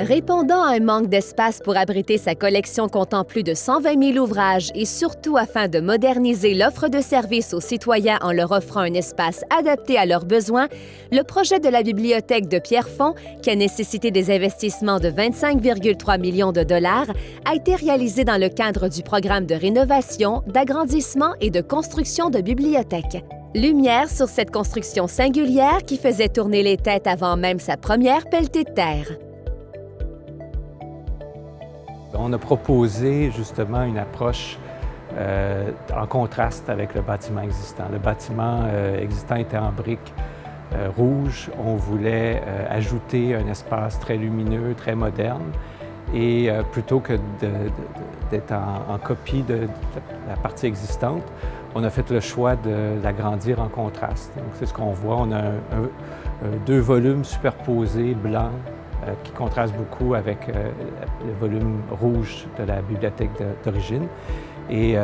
Répondant à un manque d'espace pour abriter sa collection comptant plus de 120 000 ouvrages et surtout afin de moderniser l'offre de services aux citoyens en leur offrant un espace adapté à leurs besoins, le projet de la bibliothèque de Pierrefonds, qui a nécessité des investissements de 25,3 millions de dollars, a été réalisé dans le cadre du programme de rénovation, d'agrandissement et de construction de bibliothèques. Lumière sur cette construction singulière qui faisait tourner les têtes avant même sa première pelletée de terre. On a proposé justement une approche en contraste avec le bâtiment existant. Le bâtiment existant était en briques rouges. On voulait ajouter un espace très lumineux, très moderne. Et plutôt que d'être en copie de la partie existante, on a fait le choix de l'agrandir en contraste. Donc c'est ce qu'on voit. On a deux volumes superposés blancs qui contraste beaucoup avec le volume rouge de la bibliothèque d'origine et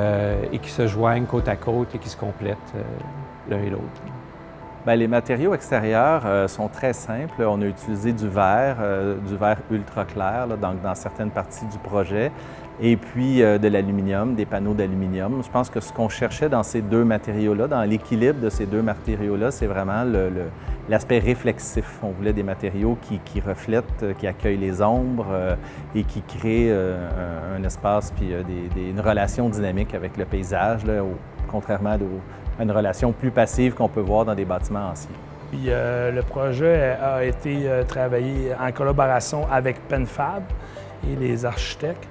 qui se joignent côte à côte et qui se complètent l'un et l'autre. Bien, les matériaux extérieurs sont très simples. On a utilisé du verre ultra clair là, dans certaines parties du projet, et puis de l'aluminium, des panneaux d'aluminium. Je pense que ce qu'on cherchait dans ces deux matériaux-là, dans l'équilibre de ces deux matériaux-là, c'est vraiment l'aspect réflexif. On voulait des matériaux qui reflètent, qui accueillent les ombres et qui créent un espace puis une relation dynamique avec le paysage, là, contrairement à une relation plus passive qu'on peut voir dans des bâtiments anciens. Puis, le projet a été travaillé en collaboration avec PenFab et les architectes.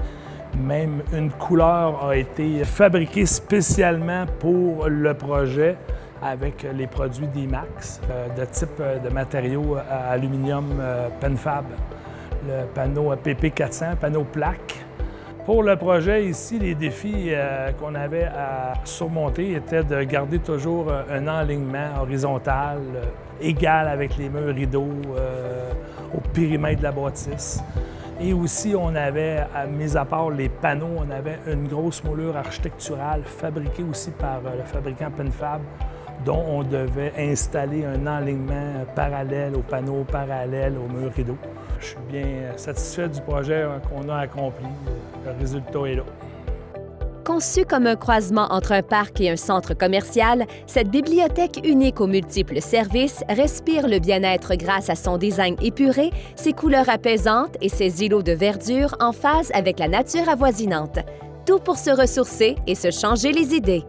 Même une couleur a été fabriquée spécialement pour le projet avec les produits d'IMAX de type de matériaux aluminium PenFab. Le panneau PP400, panneau plaque. Pour le projet ici, les défis qu'on avait à surmonter étaient de garder toujours un enlignement horizontal égal avec les murs rideaux au périmètre de la bâtisse. Et aussi, on avait, mis à part les panneaux, on avait une grosse moulure architecturale fabriquée aussi par le fabricant PenFab, dont on devait installer un enlignement parallèle aux panneaux, parallèle aux murs rideaux. Je suis bien satisfait du projet qu'on a accompli. Le résultat est là. Conçue comme un croisement entre un parc et un centre commercial, cette bibliothèque unique aux multiples services respire le bien-être grâce à son design épuré, ses couleurs apaisantes et ses îlots de verdure en phase avec la nature avoisinante. Tout pour se ressourcer et se changer les idées.